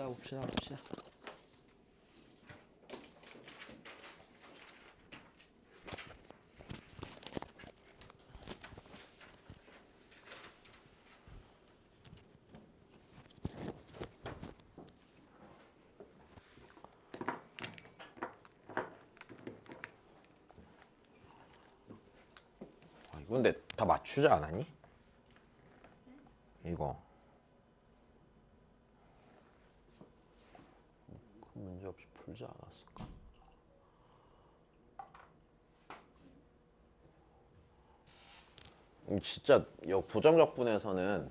봅시다. 이거 근데 다 맞추지 않았니? 이거 큰 문제 없이 풀지 않았을까? 진짜 부정적분에서는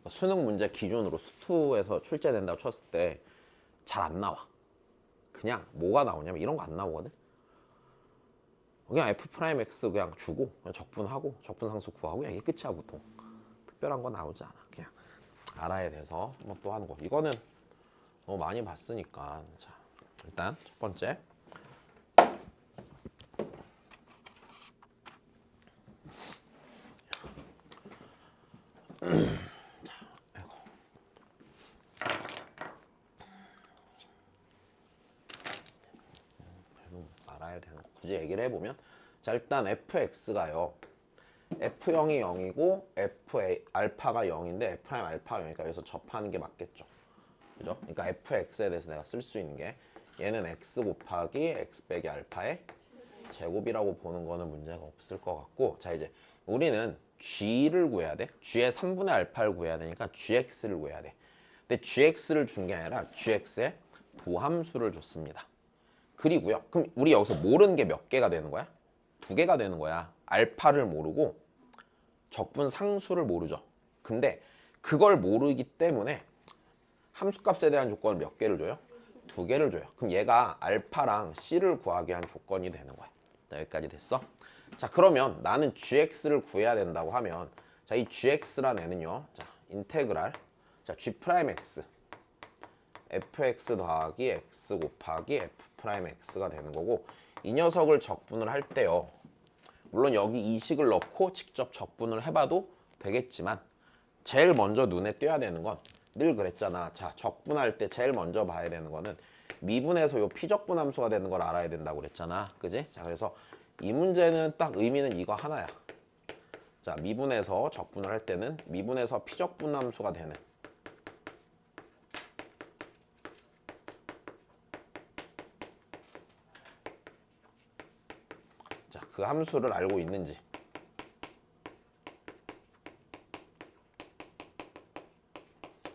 수능 문제 기준으로 수투에서 출제된다고 쳤을 때 잘 안 나와. 그냥 뭐가 나오냐면 이런 거 안 나오거든. 그냥 f 프라임 x 그냥 주고 그냥 적분하고 적분상수 구하고 그냥 이게 끝이야 보통. 특별한 거 나오지 않아. 그냥 알아야 돼서 뭐 또 하는 거. 이거는 너무 많이 봤으니까. 자, 일단 첫 번째. 알아야 되는 거. 굳이 얘기를 해보면, 자 일단 fx가요. f0이 0이고 f 알파가 0인데 f 프라임 알파가 0이니까 여기서 접하는 게 맞겠죠. 그죠? 그러니까 fx에 대해서 내가 쓸 수 있는 게 얘는 x 곱하기 x 빼기 알파의 제곱이라고 보는 거는 문제가 없을 것 같고, 자 이제 우리는 g를 구해야 돼. g의 3분의 알파를 구해야 되니까 gx를 구해야 돼. 근데 gx를 준 게 아니라 gx의 도함수를 줬습니다. 그리고요. 그럼 우리 여기서 모르는 게 몇 개가 되는 거야? 2개가 되는 거야. 알파를 모르고 적분 상수를 모르죠. 근데 그걸 모르기 때문에 함수값에 대한 조건을 몇 개를 줘요? 2개를 줘요. 그럼 얘가 알파랑 c를 구하게 한 조건이 되는 거야. 자, 여기까지 됐어? 자, 그러면 나는 gx를 구해야 된다고 하면, 자, 이 gx란 애는요. 자, 인테그랄. 자, g 프라임 x fx 더하기 x 곱하기 f 프라임 x가 되는 거고, 이 녀석을 적분을 할 때요. 물론 여기 이 식을 넣고 직접 적분을 해봐도 되겠지만 제일 먼저 눈에 띄어야 되는 건 늘 그랬잖아. 자, 적분할 때 제일 먼저 봐야 되는 거는 미분에서 요 피적분 함수가 되는 걸 알아야 된다고 그랬잖아. 그지? 자, 그래서 이 문제는 딱 의미는 이거 하나야. 자, 미분에서 적분을 할 때는 미분에서 피적분 함수가 되는, 자, 그 함수를 알고 있는지.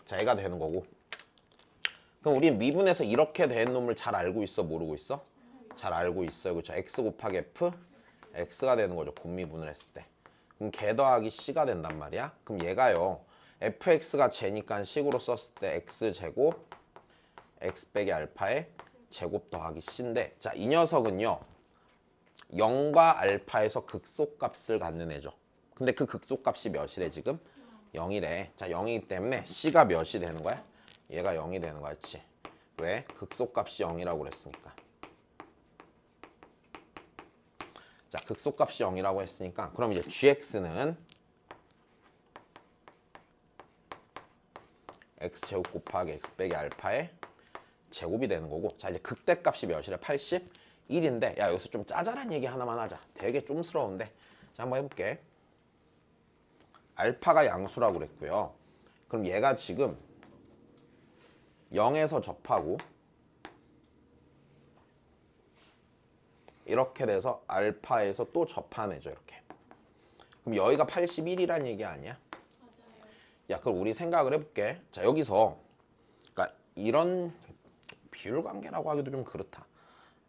자, 얘가 되는 거고. 그럼 우린 미분에서 이렇게 된 놈을 잘 알고 있어? 모르고 있어? 잘 알고 있어요. 그렇죠? x 곱하기 f, x가 되는 거죠. 곱미분을 했을 때. 그럼 걔 더하기 c가 된단 말이야. 그럼 얘가요. fx가 제니까 식으로 썼을 때 x제곱 x 빼기 알파의 제곱 더하기 c인데, 자, 이 녀석은요. 0과 알파에서 극소값을 갖는 애죠. 근데 그 극소값이 몇이래 지금? 0이래. 자, 0이기 때문에 c가 몇이 되는 거야? 얘가 0이 되는 거야. 그치? 왜? 극소값이 0이라고 그랬으니까. 자, 극소값이 0이라고 했으니까 그럼 이제 gx는 x제곱 곱하기 x 빼기 알파의 제곱이 되는 거고, 자 이제 극대값이 몇이래? 81인데, 야 여기서 좀 짜잘한 얘기 하나만 하자. 되게 좀스러운데. 자, 한번 해볼게. 알파가 양수라고 그랬고요. 그럼 얘가 지금 0에서 접하고 이렇게 돼서 알파에서 또 접하네죠. 이렇게. 그럼 여기가 81이란 얘기 아니야? 맞아요. 야, 그럼 우리 생각을 해볼게. 자, 여기서 그러니까 이런 비율 관계라고 하기도 좀 그렇다.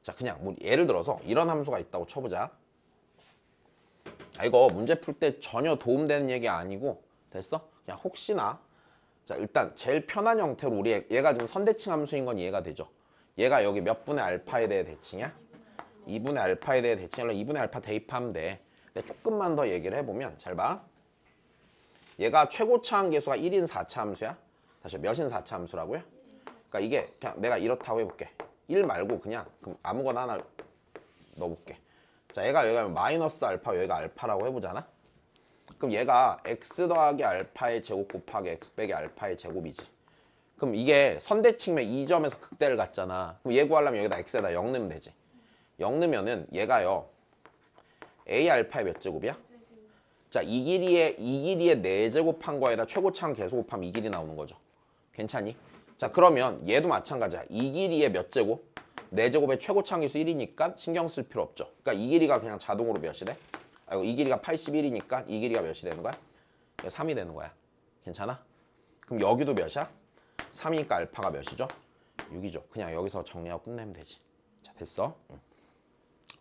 자, 그냥 뭐 예를 들어서 이런 함수가 있다고 쳐보자. 아, 이거 문제 풀 때 전혀 도움되는 얘기 아니고, 됐어? 그냥 혹시나. 자, 일단 제일 편한 형태로 우리 얘가 지금 선대칭 함수인 건 이해가 되죠? 얘가 여기 몇 분의 알파에 대해 대칭이야? 2분의 알파에 대해 대칭하려 2분의 알파 대입하면 돼. 근데 조금만 더 얘기를 해보면, 잘 봐. 얘가 최고차 함계수가 1인 4차 함수야? 다시 몇인 4차 함수라고요? 그러니까 이게 그냥 내가 이렇다고 해볼게. 1 말고 그냥 그럼 아무거나 하나 넣어볼게. 자, 얘가 여기가 마이너스 알파, 여기가 알파라고 해보잖아. 그럼 얘가 x 더하기 알파의 제곱 곱하기 x 빼기 알파의 제곱이지. 그럼 이게 선대측면 2점에서 극대를 갔잖아. 그럼 얘 구하려면 여기다 x에다 0 넣으면 되지. 0 넣으면은 얘가요. a 알파의 몇 제곱이야? 자, 이 길이의 4제곱한 거에다 최고차항 계수 곱하면 이 길이 나오는 거죠. 괜찮니? 자, 그러면 얘도 마찬가지야. 이 길이의 몇 제곱? 4제곱의 최고차항 계수 1이니까 신경 쓸 필요 없죠. 그러니까 이 길이가 그냥 자동으로 몇이 돼? 아이고, 이 길이가 81이니까 이 길이가 몇이 되는 거야? 3이 되는 거야. 괜찮아? 그럼 여기도 몇이야? 3이니까 알파가 몇이죠? 6이죠. 그냥 여기서 정리하고 끝내면 되지. 자, 됐어.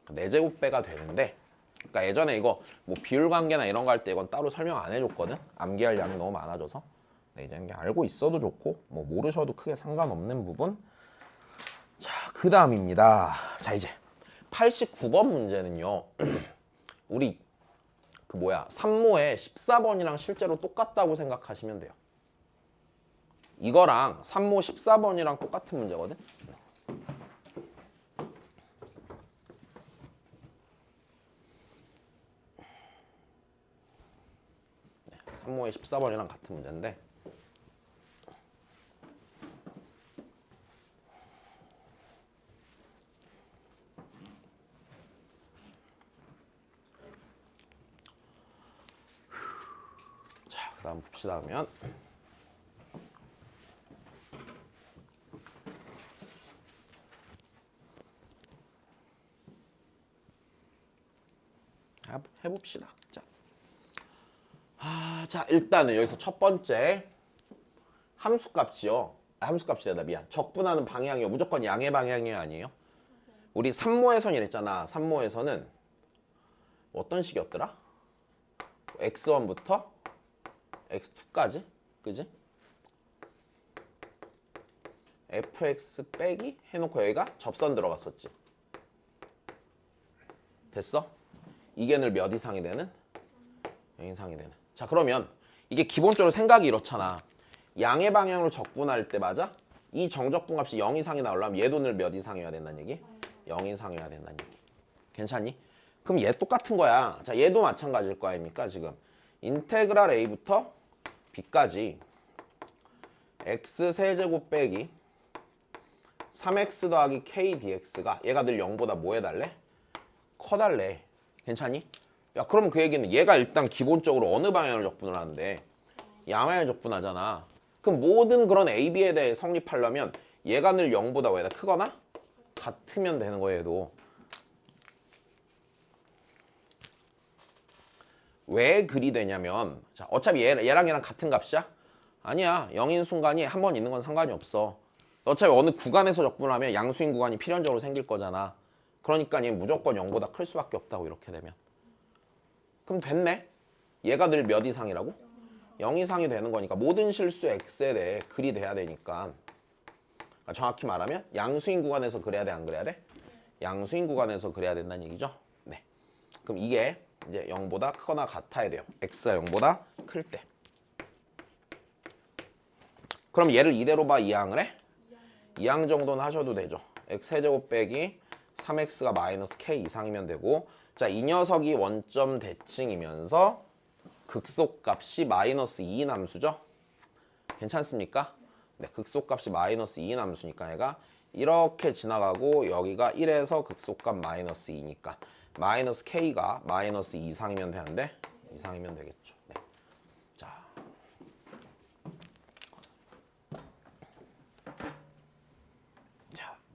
4제곱배가 되는데, 그러니까 예전에 이거 뭐 비율 관계나 이런 거 할 때 이건 따로 설명 안 해줬거든. 암기할 양이 너무 많아져서. 네, 이제 그냥 알고 있어도 좋고 뭐 모르셔도 크게 상관없는 부분. 자, 그 다음입니다. 자, 이제 89번 문제는요. 우리 그 뭐야 3모의 14번이랑 실제로 똑같다고 생각하시면 돼요. 이거랑 3모 14번이랑 똑같은 문제거든. 3모의 14번이랑 같은 문제인데 자, 그 다음 봅시다. 그러면 해봅시다. 자, 일단은 여기서 첫 번째 함수값이요. 함수값이래다 미안. 적분하는 방향이요. 무조건 양의 방향이 아니에요. 우리 3모에선 이랬잖아. 3모에서는 어떤 식이었더라? x1부터 x2까지, 그지? fx 빼기 해놓고 여기가 접선 들어갔었지. 됐어? 이게 늘 몇 이상이 되는? 0 이상이 되는. 자, 그러면 이게 기본적으로 생각이 이렇잖아. 양의 방향으로 적분할 때 맞아? 이 정적분 값이 0 이상이 나오려면 얘도 늘 몇 이상이어야 된다는 얘기? 0 이상이어야 된다는 얘기. 괜찮니? 그럼 얘 똑같은 거야. 자, 얘도 마찬가지일 거 아닙니까? 지금 인테그랄 a부터 b까지 x 세제곱 빼기 3x 더하기 k dx가 얘가 늘 0보다 뭐 해달래? 커달래. 괜찮니? 야, 그럼 그 얘기는 얘가 일단 기본적으로 어느 방향을 적분을 하는데 양방향을 적분하잖아. 그럼 모든 그런 a, b에 대해 성립하려면 얘가 늘 0보다 왜다 크거나 같으면 되는 거예요. 얘도. 왜 그리 되냐면 자, 어차피 얘랑 얘랑 같은 값이야? 아니야. 0인 순간이 한 번 있는 건 상관이 없어. 어차피 어느 구간에서 적분을 하면 양수인 구간이 필연적으로 생길 거잖아. 그러니까 얘 무조건 0보다 클 수밖에 없다고 이렇게 되면. 그럼 됐네. 얘가 늘 몇 이상이라고? 0 이상이 되는 거니까 모든 실수 x에 대해 글이 돼야 되니까 정확히 말하면 양수인 구간에서 그래야 돼, 안 그래야 돼? 양수인 구간에서 그래야 된다는 얘기죠. 네. 그럼 이게 이제 0보다 크거나 같아야 돼요. x가 0보다 클 때. 그럼 얘를 이대로 봐, 2항을 해? 2항 정도는 하셔도 되죠. x제곱 빼기 3x가 마이너스 k 이상이면 되고 자, 이 녀석이 원점 대칭이면서 극소값이 마이너스 2인 함수죠. 괜찮습니까? 네, 극소값이 마이너스 2인 함수니까 얘가 이렇게 지나가고 여기가 1에서 극소값 마이너스 2니까 마이너스 k가 마이너스 2 이상이면 되는데 이상이면 되겠죠. 네. 자,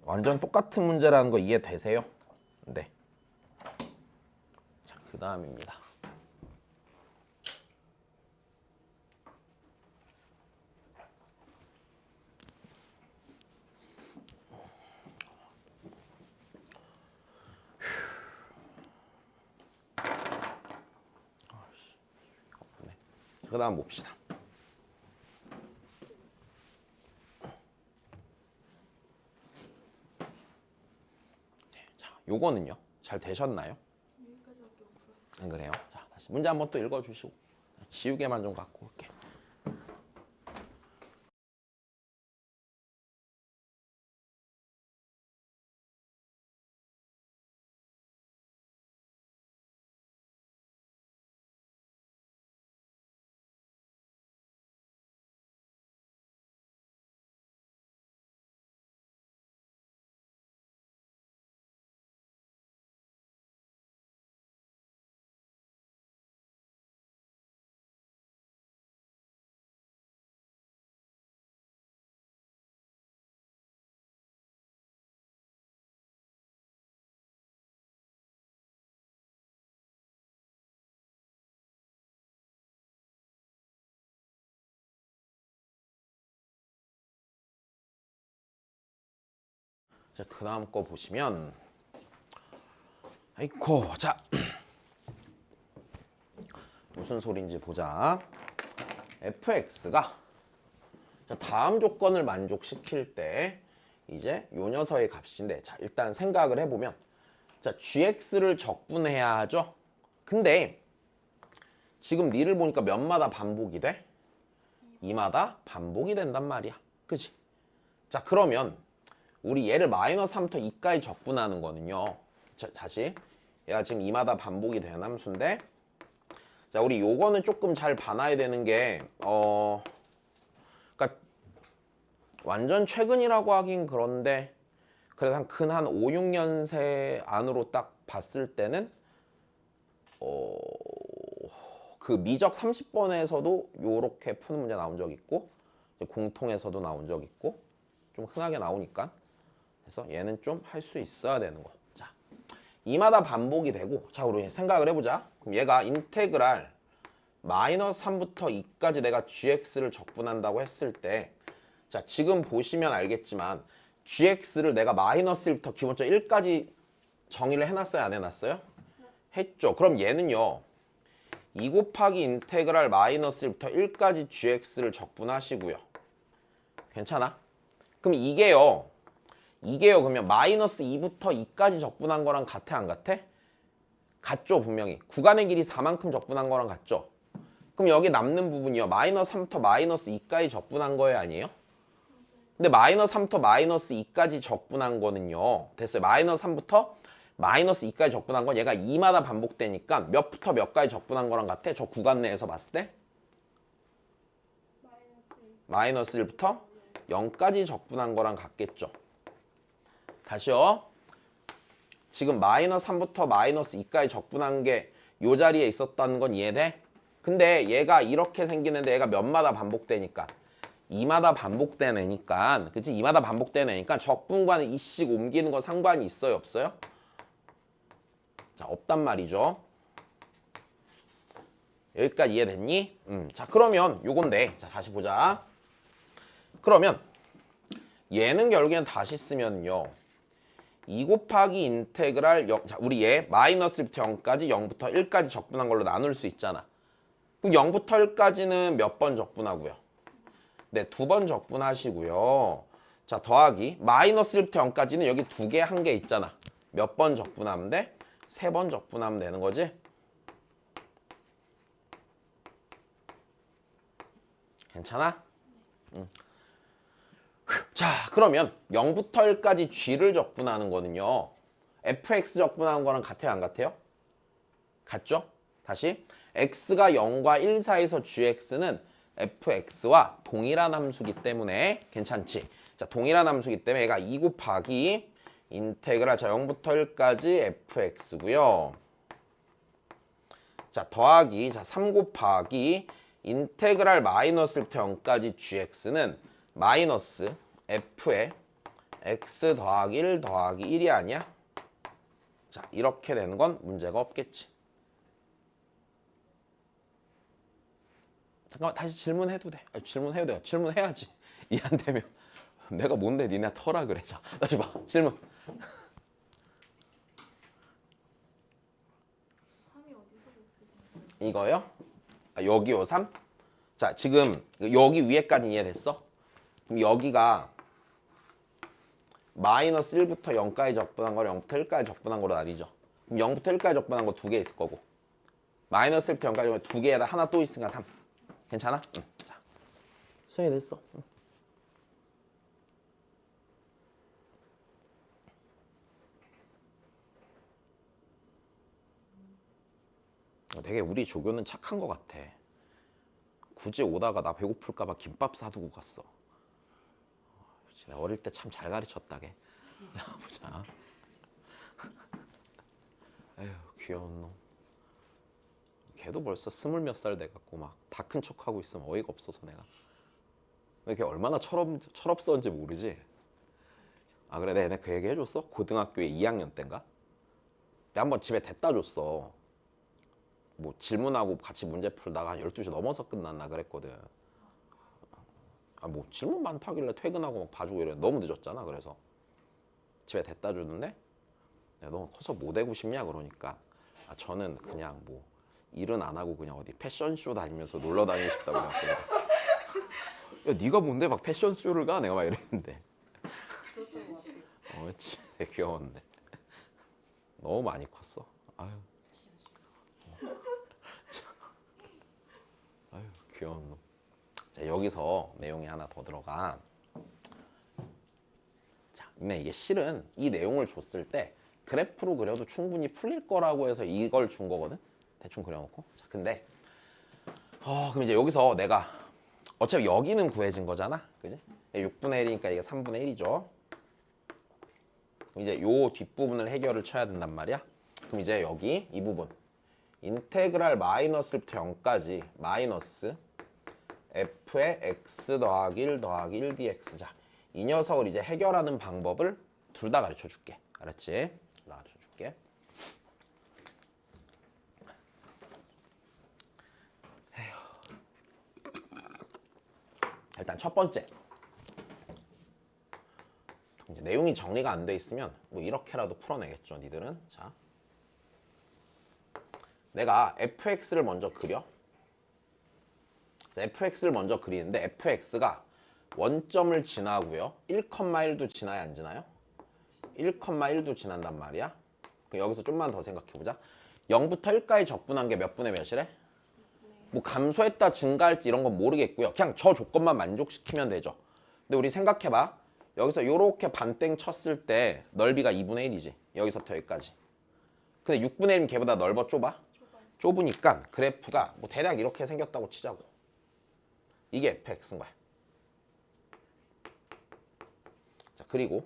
완전 똑같은 문제라는 거 이해되세요? 네. 자, 그 다음입니다. 그 다음 봅시다. 자, 요거는요. 잘 되셨나요? 안 그래요? 자, 다시 문제 한번 또 읽어주시고 지우개만 좀 갖고 올게. 자, 그 다음 거 보시면 아이고 자 무슨 소리인지 보자. fx가 자, 다음 조건을 만족시킬 때 이제 요 녀석의 값인데 자 일단 생각을 해보면 자 gx를 적분해야 하죠. 근데 지금 니를 보니까 몇마다 반복이 돼? 2마다 반복이 된단 말이야. 그치? 자 그러면 우리 얘를 마이너스 3부터 2까지 적분하는 거는요. 자, 다시 얘가 지금 2마다 반복이 되는 함수인데 자 우리 요거는 조금 잘 봐놔야 되는 게 그러니까 완전 최근이라고 하긴 그런데 그래도 한 5, 6년새 안으로 딱 봤을 때는 그 미적 30번에서도 요렇게 푸는 문제 나온 적 있고 공통에서도 나온 적 있고 좀 흔하게 나오니까 그래서 얘는 좀 할 수 있어야 되는 거. 자, 2마다 반복이 되고 자 우리 생각을 해보자. 그럼 얘가 인테그랄 마이너스 3부터 2까지 내가 gx를 적분한다고 했을 때 자 지금 보시면 알겠지만 gx를 내가 마이너스 1부터 기본적으로 1까지 정의를 해놨어요 안 해놨어요? 했죠. 그럼 얘는요 2 곱하기 인테그랄 마이너스 1부터 1까지 gx를 적분하시고요. 괜찮아? 그럼 이게요 그러면 마이너스 2부터 2까지 적분한 거랑 같아 안 같아? 같죠 분명히. 구간의 길이 4만큼 적분한 거랑 같죠? 그럼 여기 남는 부분이요 마이너스 3부터 마이너스 2까지 적분한 거예요 아니에요? 근데 마이너스 3부터 마이너스 2까지 적분한 거는요 됐어요. 마이너스 3부터 마이너스 2까지 적분한 건 얘가 2마다 반복되니까 몇부터 몇까지 적분한 거랑 같아? 저 구간 내에서 봤을 때? 마이너스 1부터 0까지 적분한 거랑 같겠죠. 다시요. 지금 마이너스 3부터 마이너스 2까지 적분한 게 요 자리에 있었다는 건 이해돼? 근데 얘가 이렇게 생기는데 얘가 몇마다 반복되니까 2마다 반복되는 애니까 그치? 2마다 반복되는 애니까 적분과는 이씩 옮기는 거 상관이 있어요 없어요? 자 없단 말이죠. 여기까지 이해됐니? 자 그러면 요건데 자 다시 보자. 그러면 얘는 결국엔 다시 쓰면요 2 곱하기 인테그랄 0, 자 우리 얘 마이너스 1부터 0까지 0부터 1까지 적분한 걸로 나눌 수 있잖아. 그럼 0부터 1까지는 몇 번 적분하고요? 네, 2번 적분하시고요. 자 더하기 마이너스 1부터 0까지는 여기 2개 1개 있잖아. 몇 번 적분하면 돼? 3번 적분하면 되는 거지? 괜찮아? 자 그러면 0부터 1까지 g를 적분하는 거는요 fx 적분하는 거랑 같아요 안 같아요? 같죠? 다시 x가 0과 1 사이에서 gx는 fx와 동일한 함수기 때문에 괜찮지? 자 동일한 함수기 때문에 얘가 2 곱하기 인테그랄 자 0부터 1까지 fx고요. 자 더하기 자 3 곱하기 인테그랄 마이너스 1부터 0까지 gx는 마이너스 f에 x 더하기 1 더하기 1이 아니야? 자 이렇게 되는 건 문제가 없겠지. 잠깐만 다시 질문해도 돼. 질문해도 돼. 질문해야지. 이해 안 되면 내가 뭔데 니네 터라 그래. 자 다시 봐. 질문. 3이 어디서 곱해진 거예요? 이거요? 여기요 3? 자 지금 여기 위에까지 이해됐어? 그럼 여기가 마이너스 1부터 0까지 적분한 거를 0부터 1까지 적분한 거로 나뉘죠. 그럼 0부터 1까지 적분한 거 2개 있을 거고 마이너스 1부터 0까지 2개에다 하나 또 있으니까 3. 괜찮아? 응. 자, 수행이 됐어. 응. 되게 우리 조교는 착한 것 같아. 굳이 오다가 나 배고플까 봐 김밥 사두고 갔어. 어릴 때 참 잘 가르쳤다게. 자 보자. 에휴 귀여운 놈. 걔도 벌써 20 몇 살 돼갖고 막 다 큰 척하고 있으면 어이가 없어서 내가. 근데 걔 얼마나 철없었는지 모르지. 아 그래 내가 그 얘기 해줬어? 고등학교에 2학년 때인가? 내가 한번 집에 데려다 줬어. 뭐 질문하고 같이 문제 풀다가 한 12시 넘어서 끝났나 그랬거든. 아 뭐 질문 많다길래 퇴근하고 막 봐주고 이래 너무 늦었잖아. 그래서 집에 데려다 주는데 야, 너 커서 뭐 되고 싶냐 그러니까 아, 저는 그냥 뭐 일은 안 하고 그냥 어디 패션쇼 다니면서 놀러 다니고 싶다고 그랬거든. 야 네가 뭔데 막 패션쇼를 가? 내가 막 이랬는데 그렇지. 되게 귀여웠는데 너무 많이 컸어. 아유, 아유 귀여운 놈. 자, 여기서 내용이 하나 더 들어가. 자, 근데 이게 실은 이 내용을 줬을 때 그래프로 그려도 충분히 풀릴 거라고 해서 이걸 준 거거든. 대충 그려놓고. 자, 근데 그럼 이제 여기서 내가 어차피 여기는 구해진 거잖아, 그지? 6분의 1이니까 이게 3분의 1이죠. 이제 요 뒷부분을 해결을 쳐야 된단 말이야. 그럼 이제 여기 이 부분 인테그랄 마이너스부터 0까지 마이너스 f의 x 더하기 1 더하기 1 dx. 자, 이 녀석을 이제 해결하는 방법을 둘 다 가르쳐 줄게. 알았지? 나 가르쳐 줄게. 일단 첫 번째. 이제 내용이 정리가 안 돼 있으면 뭐 이렇게라도 풀어내겠죠, 니들은. 자, 내가 fx를 먼저 그려. 자, fx를 먼저 그리는데 fx가 원점을 지나고요. 1,1도 지나야 안 지나요? 1,1도 지난단 말이야. 그럼 여기서 좀만 더 생각해보자. 0부터 1까지 적분한 게 몇 분의 몇이래? 뭐 감소했다 증가할지 이런 건 모르겠고요. 그냥 저 조건만 만족시키면 되죠. 근데 우리 생각해봐. 여기서 이렇게 반땡 쳤을 때 넓이가 2분의 1이지. 여기서부터 여기까지. 근데 6분의 1은 걔보다 넓어 좁아? 좁으니까 그래프가 뭐 대략 이렇게 생겼다고 치자고. 이게 fx인 거야. 자, 그리고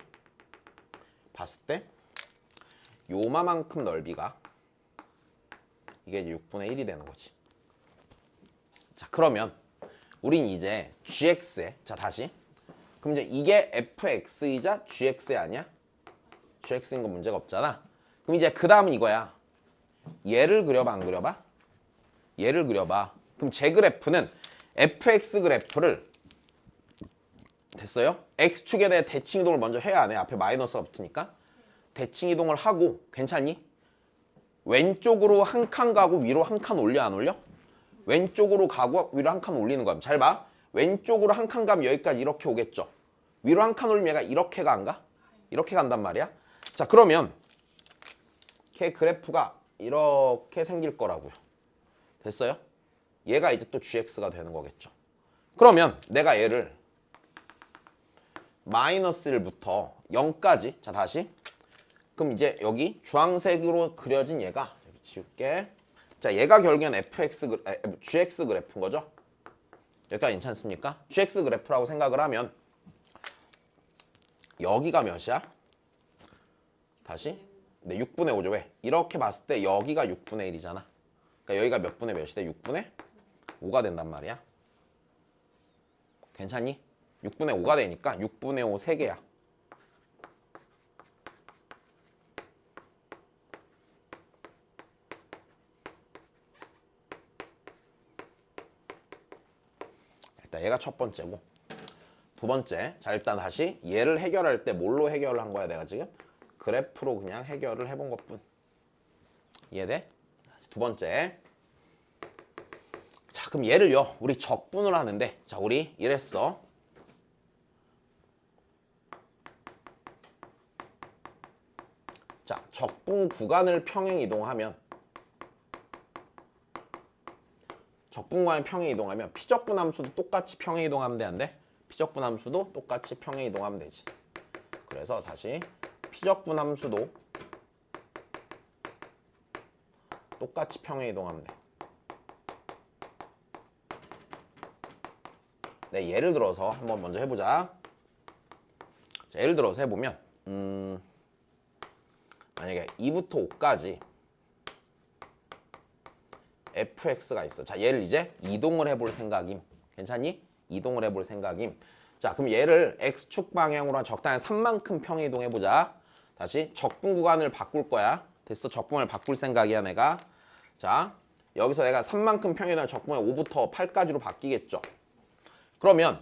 봤을 때 요마만큼 넓이가 이게 이제 6분의 1이 되는 거지. 자, 그러면 우린 이제 gx에 자 다시 그럼 이제 이게 fx이자 gx 아니야? gx인 건 문제가 없잖아. 그럼 이제 그 다음은 이거야. 얘를 그려봐 안 그려봐? 얘를 그려봐. 그럼 제 그래프는 fx 그래프를 됐어요? x축에 대해 대칭 이동을 먼저 해야 안 해? 앞에 마이너스가 붙으니까 대칭 이동을 하고 괜찮니? 왼쪽으로 한 칸 가고 위로 한 칸 올려 안 올려? 왼쪽으로 가고 위로 한 칸 올리는 거야. 잘 봐. 왼쪽으로 한 칸 가면 여기까지 이렇게 오겠죠. 위로 한 칸 올리면 얘가 이렇게가 안 가? 이렇게 간단 말이야. 자, 그러면 걔 그래프가 이렇게 생길 거라고요. 됐어요? 얘가 이제 또 gx가 되는 거겠죠. 그러면 내가 얘를 마이너스 1부터 0까지 자 다시 그럼 이제 여기 주황색으로 그려진 얘가 여기 지울게. 자, 얘가 결국엔 gx 그래프인 거죠. 여기까지 괜찮습니까? gx 그래프라고 생각을 하면 여기가 몇이야? 다시? 네, 6분의 5죠. 왜? 이렇게 봤을 때 여기가 6분의 1이잖아. 그러니까 여기가 몇 분의 몇이 돼? 6분의 5가 된단 말이야. 괜찮니? 6분의 5가 되니까 6분의 5 3개야. 일단 얘가 첫 번째고 두 번째. 자, 일단 다시 얘를 해결할 때 뭘로 해결을 한 거야 내가 지금? 그래프로 그냥 해결을 해본 것뿐. 이해돼? 두 번째. 자, 그럼 얘를요 우리 적분을 하는데 자, 우리 이랬어. 자, 적분 구간을 평행 이동하면 적분 구간을 평행 이동하면 피적분 함수도 똑같이 평행 이동하면 돼, 안 돼? 피적분 함수도 똑같이 평행 이동하면 되지. 그래서 다시 피적분 함수도 똑같이 평행 이동하면 돼. 네, 예를 들어서 한번 먼저 해보자. 자, 예를 들어서 해보면 만약에 2부터 5까지 fx가 있어. 자, 얘를 이제 이동을 해볼 생각임. 괜찮니? 이동을 해볼 생각임. 자, 그럼 얘를 x축 방향으로 한 적당히 3만큼 평행 이동해보자. 다시 적분 구간을 바꿀 거야. 됐어? 적분을 바꿀 생각이야 내가. 자, 여기서 내가 3만큼 평행 이동하면 적분이 5부터 8까지로 바뀌겠죠. 그러면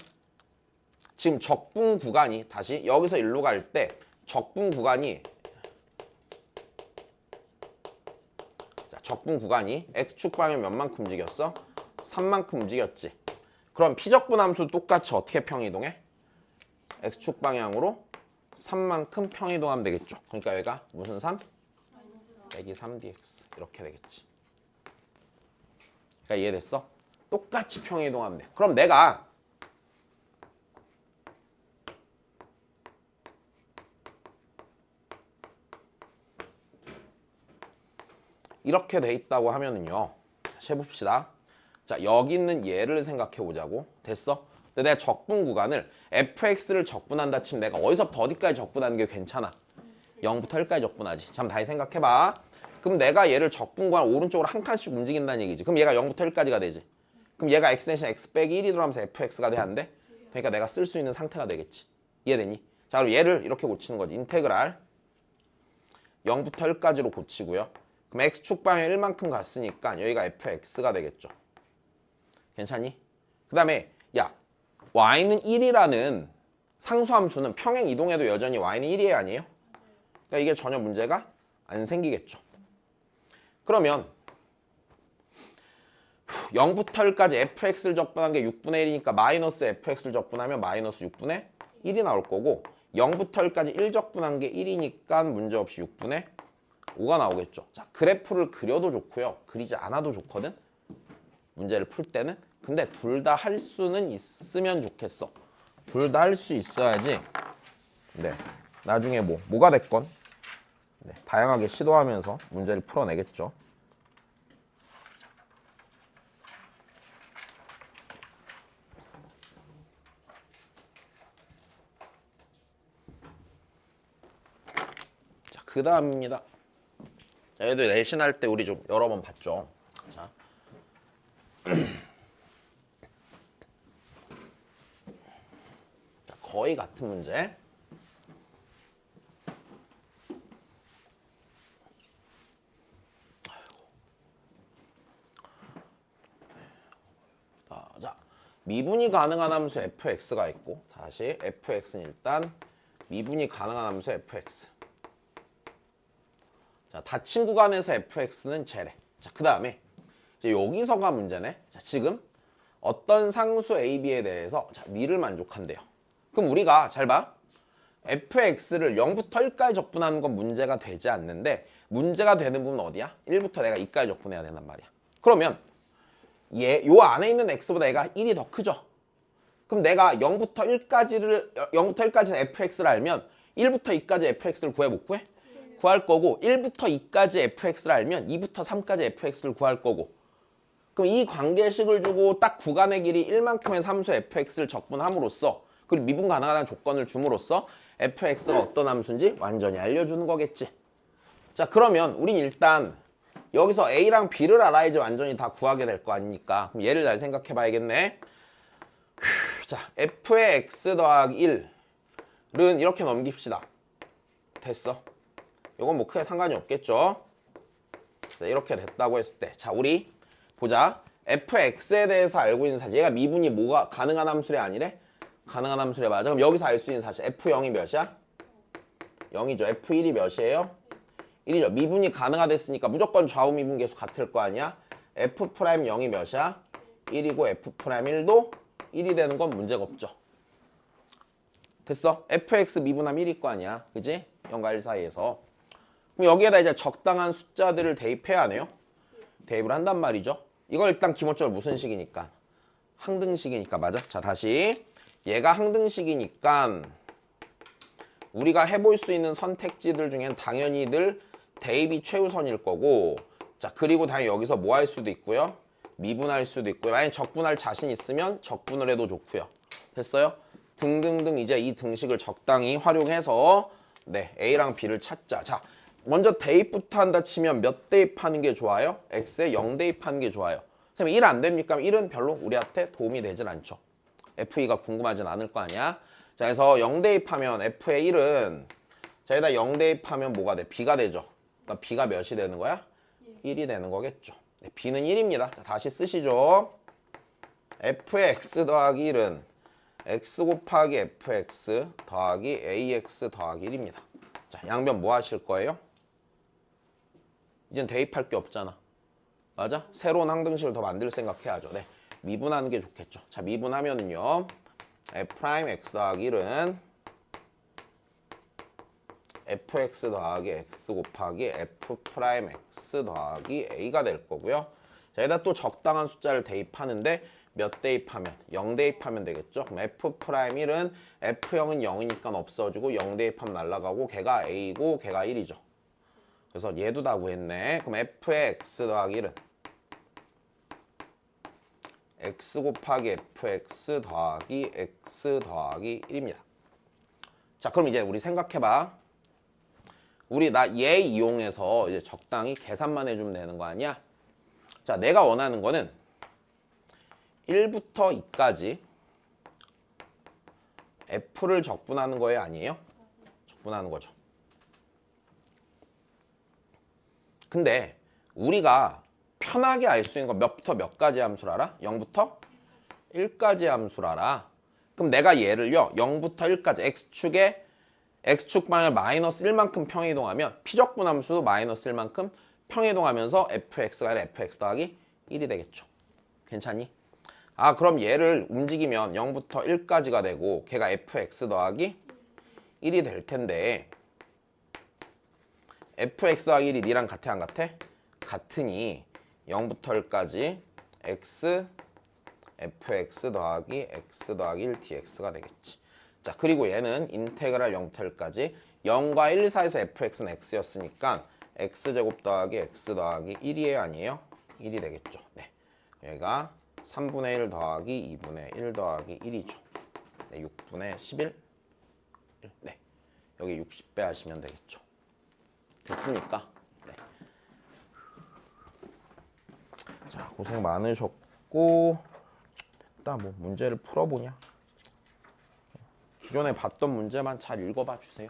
지금 적분 구간이 다시 여기서 일로 갈 때 적분 구간이 x축 방향 몇만큼 움직였어? 3만큼 움직였지. 그럼 피적분 함수 똑같이 어떻게 평이동해? x축 방향으로 3만큼 평이동하면 되겠죠. 그러니까 여기가 무슨 3? 빼기 3dx 이렇게 되겠지. 그러니까 이해됐어? 똑같이 평이동하면 돼. 그럼 내가 이렇게 돼 있다고 하면은요. 자, 해봅시다. 자, 여기 있는 얘를 생각해 보자고. 됐어? 근데 내가 적분 구간을 fx를 적분한다 치면 내가 어디서부터 어디까지 적분하는 게 괜찮아? 0부터 1까지 적분하지. 잠 다시 생각해봐. 그럼 내가 얘를 적분 구간 오른쪽으로 한 칸씩 움직인다는 얘기지. 그럼 얘가 0부터 1까지가 되지. 그럼 얘가 x 대신 x 빼기 1이 들어가면서 fx가 돼야 안 돼? 그러니까 내가 쓸 수 있는 상태가 되겠지. 이해되니? 자, 그럼 얘를 이렇게 고치는 거지. 인테그랄 0부터 1까지로 고치고요. 그럼 x축 방향 1만큼 갔으니까 여기가 fx가 되겠죠. 괜찮니? 그 다음에 야 y는 1이라는 상수함수는 평행 이동해도 여전히 y는 1이 아니에요? 그러니까 이게 전혀 문제가 안 생기겠죠. 그러면 0부터 1까지 fx를 적분한 게 6분의 1이니까 마이너스 fx를 적분하면 마이너스 6분의 1이 나올 거고 0부터 1까지 1 적분한 게 1이니까 문제없이 6분의 5가 나오겠죠. 자, 그래프를 그려도 좋고요. 그리지 않아도 좋거든. 문제를 풀 때는. 근데 둘 다 할 수는 있으면 좋겠어. 둘 다 할 수 있어야지. 네. 나중에 뭐가 됐건 네, 다양하게 시도하면서 문제를 풀어내겠죠. 자, 그 다음입니다. 얘도 내신할 때 우리 좀 여러 번 봤죠. 자. 거의 같은 문제. 자, 미분이 가능한 함수 fx가 있고 다시 fx는 일단 미분이 가능한 함수 fx. 자, 닫힌 구간에서 fx는 제래. 자, 그 다음에 여기서가 문제네. 자, 지금 어떤 상수 a, b에 대해서 자, 미를 만족한대요. 그럼 우리가 잘 봐. fx를 0부터 1까지 적분하는 건 문제가 되지 않는데 문제가 되는 부분은 어디야? 1부터 내가 2까지 적분해야 된단 말이야. 그러면 요 안에 있는 x보다 얘가 1이 더 크죠? 그럼 내가 0부터 1까지는 fx를 알면 1부터 2까지 fx를 구해 못 구해? 구할 거고 1부터 2까지 fx를 알면 2부터 3까지 fx를 구할 거고 그럼 이 관계식을 주고 딱 구간의 길이 1만큼의 함수 fx를 적분함으로써 그리고 미분 가능하다는 조건을 줌으로써 fx가 어떤 함수인지 완전히 알려주는 거겠지. 자, 그러면 우린 일단 여기서 a랑 b를 알아야지 완전히 다 구하게 될 거 아닙니까? 그럼 얘를 잘 생각해 봐야겠네. 자, f의 x 더하기 1은 이렇게 넘깁시다. 됐어. 이건 뭐 크게 상관이 없겠죠. 자, 이렇게 됐다고 했을 때 자, 우리 보자. fx에 대해서 알고 있는 사실 얘가 미분이 뭐가 가능한 함수래 아니래? 가능한 함수래 맞아. 그럼 여기서 알 수 있는 사실 f0이 몇이야? 0이죠. f1이 몇이에요? 1이죠. 미분이 가능하됐으니까 무조건 좌우 미분 계수 같을 거 아니야? f'0이 몇이야? 1이고 f'1도 1이 되는 건 문제가 없죠. 됐어? fx 미분하면 1일 거 아니야. 그지? 0과 1 사이에서. 그럼 여기에다 이제 적당한 숫자들을 대입해야 하네요. 대입을 한단 말이죠. 이거 일단 기본적으로 무슨 식이니까? 항등식이니까 맞아? 자, 다시. 얘가 항등식이니까 우리가 해볼 수 있는 선택지들 중엔 당연히 늘 대입이 최우선일 거고 자, 그리고 당연히 여기서 뭐 할 수도 있고요. 미분할 수도 있고요. 만약 적분할 자신 있으면 적분을 해도 좋고요. 됐어요? 등등등 이제 이 등식을 적당히 활용해서 네, A랑 B를 찾자. 자, 먼저 대입부터 한다 치면 몇 대입하는 게 좋아요? X에 0 대입하는 게 좋아요. 선생님 1 안 됩니까? 1은 별로 우리한테 도움이 되진 않죠. F2가 궁금하진 않을 거 아니야? 자, 그래서 0 대입하면 F의 1은 자, 여기다 0 대입하면 뭐가 돼? B가 되죠. 그러니까 B가 몇이 되는 거야? 1이 되는 거겠죠. 네, B는 1입니다. 자, 다시 쓰시죠. F의 X 더하기 1은 X 곱하기 FX 더하기 AX 더하기 1입니다. 자, 양변 뭐 하실 거예요? 이젠 대입할 게 없잖아. 맞아? 새로운 항등식을 더 만들 생각해야죠. 네, 미분하는 게 좋겠죠. 자, 미분하면은요. f'(x 더하기 1은 fx 더하기 x 곱하기 f'(x 더하기 a가 될 거고요. 자, 여기다 또 적당한 숫자를 대입하는데 몇 대입하면? 0 대입하면 되겠죠. 그럼 f'(1은 f0은 0이니까 없어지고 0 대입하면 날아가고 걔가 a고 걔가 1이죠. 그래서 얘도 다 구했네. 그럼 f의 x 더하기 1은 x 곱하기 fx 더하기 x 더하기 1입니다. 자, 그럼 이제 우리 생각해봐. 우리 나 얘 이용해서 이제 적당히 계산만 해주면 되는 거 아니야? 자, 내가 원하는 거는 1부터 2까지 f를 적분하는 거예요, 아니에요? 적분하는 거죠. 근데 우리가 편하게 알 수 있는 거 몇부터 몇 가지 함수를 알아? 0부터 1까지 함수를 알아. 그럼 내가 얘를요 0부터 1까지 x축에 x축 방향을 마이너스 1만큼 평이동하면 피적분 함수도 마이너스 1만큼 평이동하면서 fx가 아니라 fx 더하기 1이 되겠죠. 괜찮니? 아, 그럼 얘를 움직이면 0부터 1까지가 되고 걔가 fx 더하기 1이 될 텐데 fx 더하기 1이 니랑 같아 안 같아? 같으니 0부터 1까지 x fx 더하기 x 더하기 1 dx가 되겠지. 자, 그리고 얘는 인테그랄 0부터 1까지 0과 1 사이에서 fx는 x였으니까 x제곱 더하기 x 더하기 1이에요, 아니에요? 1이 되겠죠. 네, 얘가 3분의 1 더하기 2분의 1 더하기 1이죠. 네, 6분의 11. 네, 여기 60배 하시면 되겠죠. 됐습니까? 네. 자, 고생 많으셨고 일단 뭐 문제를 풀어보냐. 기존에 봤던 문제만 잘 읽어봐 주세요.